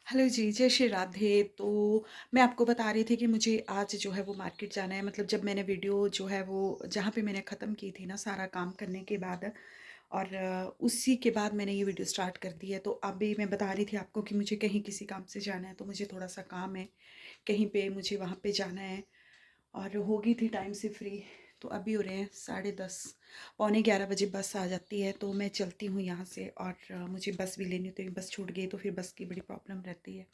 Hello जी, जय श्री राधे। तो मैं आपको बता रही थी कि मुझे आज जो है वो मार्केट जाना है। मतलब जब मैंने वीडियो जो है वो जहाँ पे मैंने ख़त्म की थी ना सारा काम करने के बाद और उसी के बाद मैंने ये वीडियो स्टार्ट कर दी है। तो अभी मैं बता रही थी आपको कि मुझे कहीं किसी काम से जाना है, तो मुझे थोड़ा-सा काम है, कहीं पे मुझे वहाँ पे जाना है और हो गई थी टाइम से फ्री। तो अभी हो रहे हैं 10:30, पौने 11 बजे बस आ जाती है। तो मैं चलती हूँ यहाँ से और मुझे बस भी लेनी होती है। बस छूट गई तो फिर बस की बड़ी प्रॉब्लम रहती है।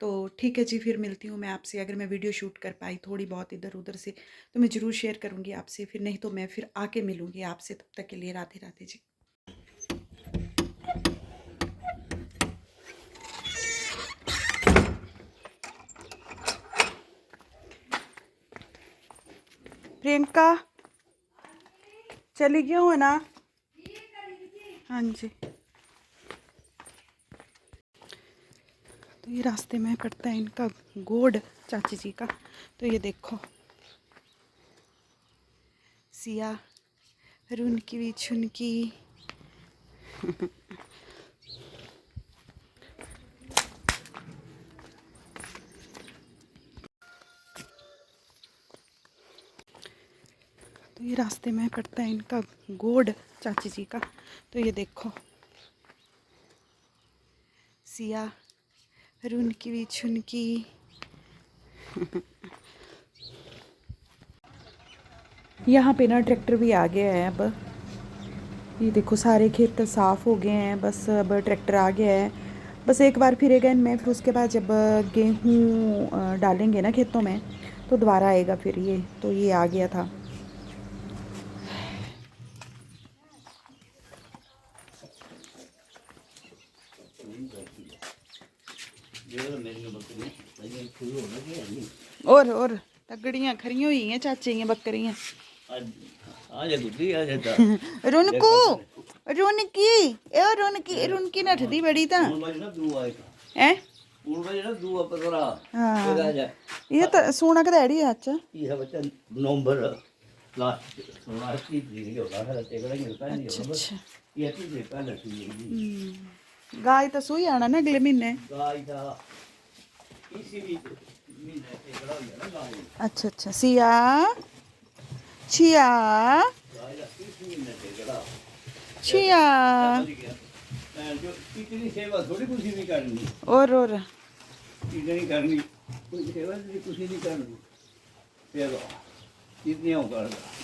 तो ठीक है जी, फिर मिलती हूँ मैं आपसे। अगर मैं वीडियो शूट कर पाई थोड़ी बहुत इधर-उधर से, तो मैं ज़रूर शेयर करूँगी आपसे, फिर नहीं तो मैं फिर आके मिलूँगी आपसे। तब तक के लिए राधे राधे जी। प्रियंका चली गई हो ना? हाँ जी। तो ये रास्ते में पड़ता है इनका गोड, चाची जी का। तो ये देखो, सिया रुनकी भी छुनकी। तो ये रास्ते में पड़ता है इनका गोड, चाची जी का। तो ये देखो, सिया रुनकी भी छुनकी। यहाँ पे ना ट्रैक्टर भी आ गया है अब। ये देखो सारे खेत साफ़ हो गए हैं, बस अब ट्रैक्टर आ गया है। बस एक बार फिरेगा इनमें, फिर उसके बाद जब गेहूँ डालेंगे ना खेतों में, तो दोबारा आएगा फिर ये। तो ये आ गया था। और तगड़ियाँ खरियां हुई हैं चाचे की बकरियाँ। रुनकू रुनकी ए रुनकी रुनकी नठदी बड़ी ता है। हाँ ये तो सोना कदैड़ी है अच्छा। अच्छा अच्छा। गाय तो सूई आना ना अगले महीने। अच्छा अच्छा। सिया छिया छिया और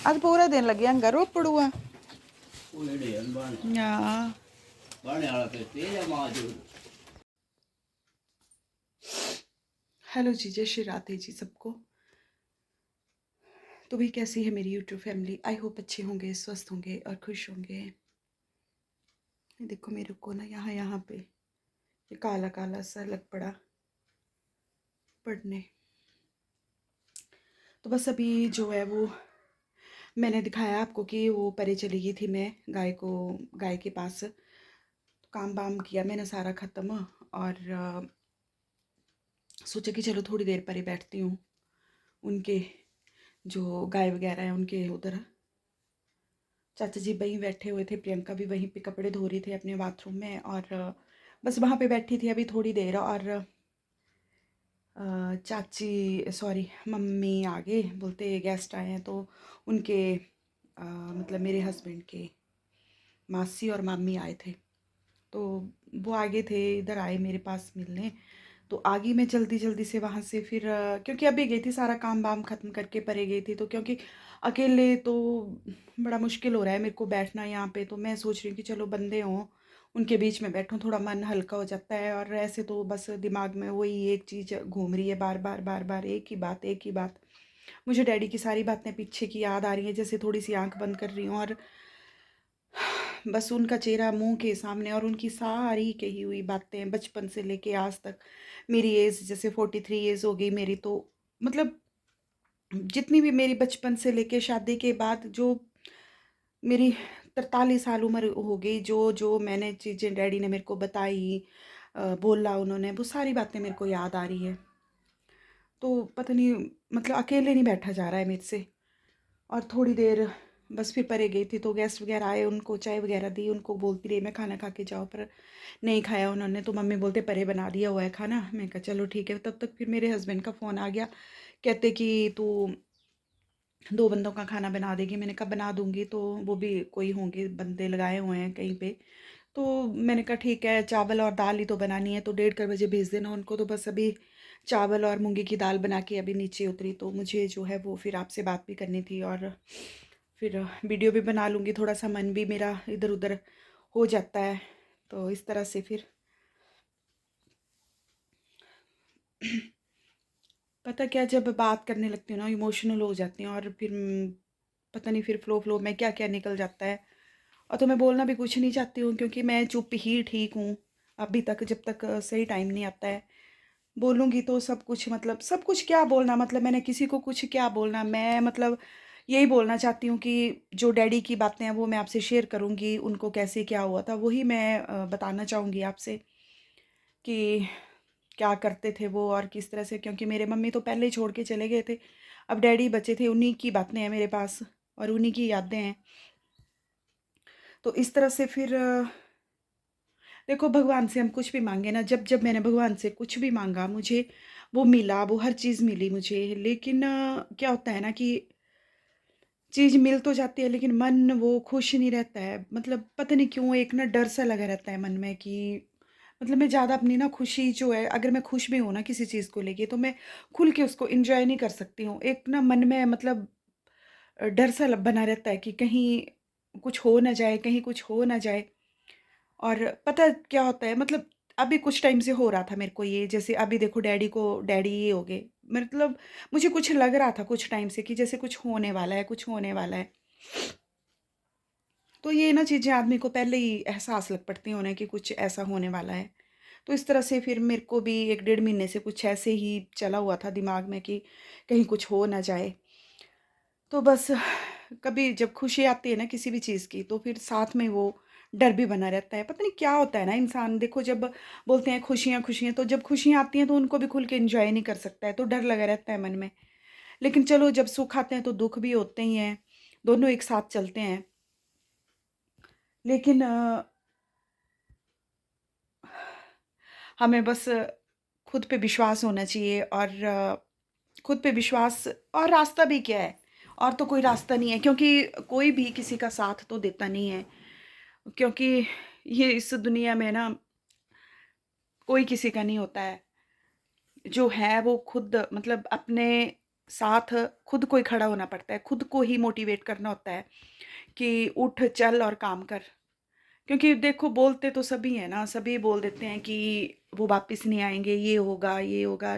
आज पूरा दिन लगे हंगा रोपड़ुआ। हाँ। हेलो जी, जय श्री राधे जी सबको। तो भाई कैसी है मेरी यूट्यूब फैमिली? आई होप अच्छे होंगे, स्वस्थ होंगे और खुश होंगे। ये देखो मेरे को ना यहाँ यहाँ पे ये काला काला सा लग पड़ा पड़ने। तो बस अभी जो है वो मैंने दिखाया आपको कि वो परे चली गई थी मैं गाय के पास। काम वाम किया मैंने सारा ख़त्म और सोचा कि चलो थोड़ी देर परे बैठती हूँ। उनके जो गाय वगैरह हैं उनके उधर चाचा जी वहीं बैठे हुए थे, प्रियंका भी वहीं पे कपड़े धो रही थी अपने बाथरूम में और बस वहाँ पे बैठी थी अभी थोड़ी देर। और चाची सॉरी मम्मी आ गए, बोलते गेस्ट आए हैं। तो उनके मतलब मेरे हस्बैंड के मासी और मामी आए थे। तो वो आगे थे, इधर आए मेरे पास मिलने। तो आ गई मैं जल्दी जल्दी से वहाँ से। फिर क्योंकि अभी गई थी सारा काम वाम ख़त्म करके परे गई थी। तो क्योंकि अकेले तो बड़ा मुश्किल हो रहा है मेरे को बैठना यहाँ पे। तो मैं सोच रही हूँ कि चलो बंदे हों उनके बीच में बैठूं, थोड़ा मन हल्का हो जाता है। और ऐसे तो बस दिमाग में वही एक चीज़ घूम रही है, बार बार बार बार एक ही बात एक ही बात। मुझे डैडी की सारी बातें पीछे की याद आ रही हैं, जैसे थोड़ी सी आंख बंद कर रही हूँ और बस उनका चेहरा मुंह के सामने और उनकी सारी कही हुई बातें बचपन से लेके आज तक। मेरी एज जैसे 43 एज हो गई मेरी। तो मतलब जितनी भी मेरी बचपन से लेके शादी के बाद जो मेरी 43 साल उम्र हो गई, जो जो मैंने चीज़ें डैडी ने मेरे को बताई, बोला उन्होंने, वो सारी बातें मेरे को याद आ रही है। तो पता नहीं मतलब अकेले नहीं बैठा जा रहा है मेरे से। और थोड़ी देर बस फिर परे गई थी तो गेस्ट वगैरह आए, उनको चाय वगैरह दी, उनको बोलती रही मैं खाना खा के जाओ, पर नहीं खाया उन्होंने। तो मम्मी बोलते परे बना दिया हुआ है खाना। मैं कहा चलो ठीक है। तब तक फिर मेरे हस्बैंड का फ़ोन आ गया, कहते कि तू 2 बंदों का खाना बना देगी। मैंने कहा बना दूंगी, तो वो भी कोई होंगे, बंदे लगाए हुए हैं कहीं पे। तो मैंने कहा ठीक है, चावल और दाल ही तो बनानी है, तो 1:30 बजे भेज देना उनको। तो बस अभी चावल और मूंगी की दाल बना के अभी नीचे उतरी, तो मुझे जो है वो फिर आपसे बात भी करनी थी और फिर वीडियो भी बना लूँगी। थोड़ा सा मन भी मेरा इधर उधर हो जाता है, तो इस तरह से फिर पता क्या, जब बात करने लगती हूँ ना इमोशनल हो जाती हूँ, और फिर पता नहीं फिर फ्लो फ्लो में क्या क्या निकल जाता है। और तो मैं बोलना भी कुछ नहीं चाहती हूँ, क्योंकि मैं चुप ही ठीक हूँ अभी तक, जब तक सही टाइम नहीं आता है। बोलूँगी तो सब कुछ, मतलब सब कुछ क्या बोलना, मतलब मैंने किसी को कुछ क्या बोलना। मैं मतलब यही बोलना चाहती हूँ कि जो डैडी की बातें हैं वो मैं आपसे शेयर करूँगी, उनको कैसे क्या हुआ था वही मैं बताना चाहूँगी आपसे, कि क्या करते थे वो और किस तरह से। क्योंकि मेरे मम्मी तो पहले ही छोड़ के चले गए थे, अब डैडी बचे थे, उन्हीं की बातें हैं मेरे पास और उन्हीं की यादें हैं। तो इस तरह से फिर देखो, भगवान से हम कुछ भी मांगे ना, जब जब मैंने भगवान से कुछ भी मांगा मुझे वो मिला, वो हर चीज़ मिली मुझे। लेकिन क्या होता है ना कि चीज़ मिल तो जाती है लेकिन मन वो खुश नहीं रहता है। मतलब पता नहीं क्यों एक ना डर सा लगा रहता है मन में, कि मतलब मैं ज़्यादा अपनी ना खुशी जो है, अगर मैं खुश भी हूँ ना किसी चीज़ को लेके, तो मैं खुल के उसको एंजॉय नहीं कर सकती हूँ। एक ना मन में मतलब डर सा बना रहता है कि कहीं कुछ हो ना जाए, कहीं कुछ हो ना जाए। और पता है क्या होता है, मतलब अभी कुछ टाइम से हो रहा था मेरे को ये, जैसे अभी देखो डैडी ये हो गए, मतलब मुझे कुछ लग रहा था कुछ टाइम से कि जैसे कुछ होने वाला है, कुछ होने वाला है। तो ये ना चीज़ें आदमी को पहले ही एहसास लग पड़ती हैं उन्हें कि कुछ ऐसा होने वाला है। तो इस तरह से फिर मेरे को भी 1 डेढ़ महीने से कुछ ऐसे ही चला हुआ था दिमाग में कि कहीं कुछ हो ना जाए। तो बस कभी जब खुशी आती है ना किसी भी चीज़ की, तो फिर साथ में वो डर भी बना रहता है। पता नहीं क्या होता है ना, इंसान देखो जब बोलते हैं खुशियाँ खुशियाँ, तो जब खुशियाँ आती हैं तो उनको भी खुल के एंजॉय नहीं कर सकता है, तो डर लगा रहता है मन में। लेकिन चलो जब सुख आते हैं तो दुख भी होते ही हैं, दोनों एक साथ चलते हैं। लेकिन हमें बस खुद पे विश्वास होना चाहिए, और खुद पे विश्वास, और रास्ता भी क्या है, और तो कोई रास्ता नहीं है, क्योंकि कोई भी किसी का साथ तो देता नहीं है। क्योंकि ये इस दुनिया में ना कोई किसी का नहीं होता है, जो है वो खुद, मतलब अपने साथ खुद को ही खड़ा होना पड़ता है, खुद को ही मोटिवेट करना होता है कि उठ चल और काम कर। क्योंकि देखो बोलते तो सभी हैं ना, सभी बोल देते हैं कि वो वापस नहीं आएंगे, ये होगा ये होगा,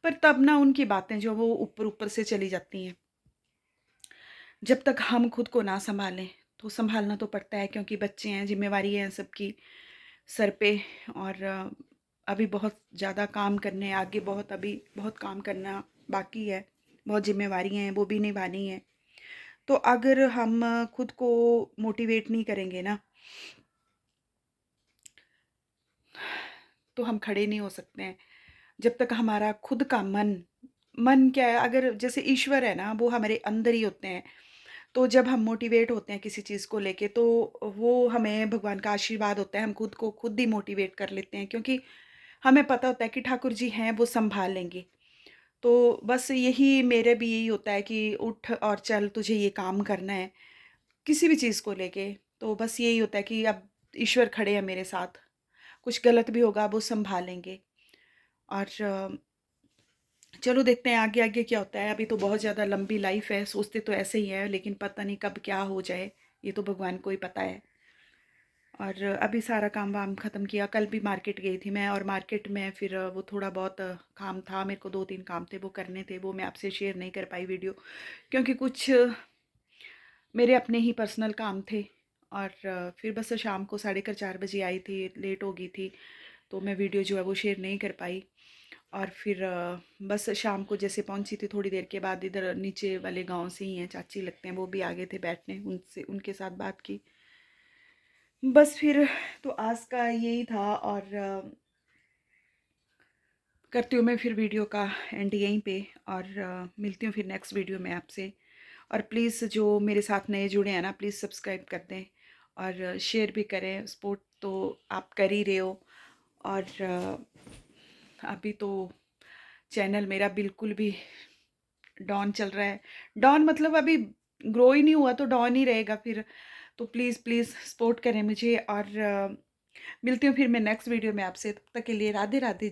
पर तब ना उनकी बातें जो वो ऊपर ऊपर से चली जाती हैं। जब तक हम खुद को ना संभालें, तो संभालना तो पड़ता है, क्योंकि बच्चे हैं, जिम्मेवारी है सबकी सर पे। और अभी बहुत ज़्यादा काम करने हैं, आगे बहुत, अभी बहुत काम करना बाकी है, बहुत जिम्मेवारियाँ हैं वो भी निभानी है। तो अगर हम खुद को मोटिवेट नहीं करेंगे ना, तो हम खड़े नहीं हो सकते हैं। जब तक हमारा खुद का मन, मन क्या है, अगर जैसे ईश्वर है ना वो हमारे अंदर ही होते हैं। तो जब हम मोटिवेट होते हैं किसी चीज़ को लेके, तो वो हमें भगवान का आशीर्वाद होता है, हम खुद को खुद ही मोटिवेट कर लेते हैं, क्योंकि हमें पता होता है कि ठाकुर जी हैं वो संभाल लेंगे। तो बस यही मेरे भी यही होता है कि उठ और चल, तुझे ये काम करना है किसी भी चीज़ को लेके। तो बस यही होता है कि अब ईश्वर खड़े हैं मेरे साथ, कुछ गलत भी होगा वो संभालेंगे। और चलो देखते हैं आगे आगे क्या होता है। अभी तो बहुत ज़्यादा लंबी लाइफ है, सोचते तो ऐसे ही है, लेकिन पता नहीं कब क्या हो जाए, ये तो भगवान को ही पता है। और अभी सारा काम वाम ख़त्म किया, कल भी मार्केट गई थी मैं, और मार्केट में फिर वो थोड़ा बहुत काम था मेरे को, 2 3 काम थे वो करने थे, वो मैं आपसे शेयर नहीं कर पाई वीडियो, क्योंकि कुछ मेरे अपने ही पर्सनल काम थे। और फिर बस शाम को 4:30 बजे आई थी, लेट हो गई थी, तो मैं वीडियो जो है वो शेयर नहीं कर पाई। और फिर बस शाम को जैसे पहुंची थी, थोड़ी देर के बाद इधर नीचे वाले गांव से ही हैं, चाची लगते हैं, वो भी आ गए थे बैठने, उनसे उनके साथ बात की। बस फिर तो आज का यही था, और करती हूँ मैं फिर वीडियो का एंड यहीं पे। और मिलती हूँ फिर नेक्स्ट वीडियो में आपसे। और प्लीज़ जो मेरे साथ नए जुड़े हैं ना, प्लीज़ सब्सक्राइब कर दें और शेयर भी करें। सपोर्ट तो आप कर ही रहे हो। और अभी तो चैनल मेरा बिल्कुल भी डाउन चल रहा है। डाउन मतलब अभी ग्रो ही नहीं हुआ तो डाउन ही रहेगा फिर। तो प्लीज़ प्लीज़ सपोर्ट करें मुझे। और मिलती हूँ फिर मैं नेक्स्ट वीडियो में आपसे। तब तक के लिए राधे राधे।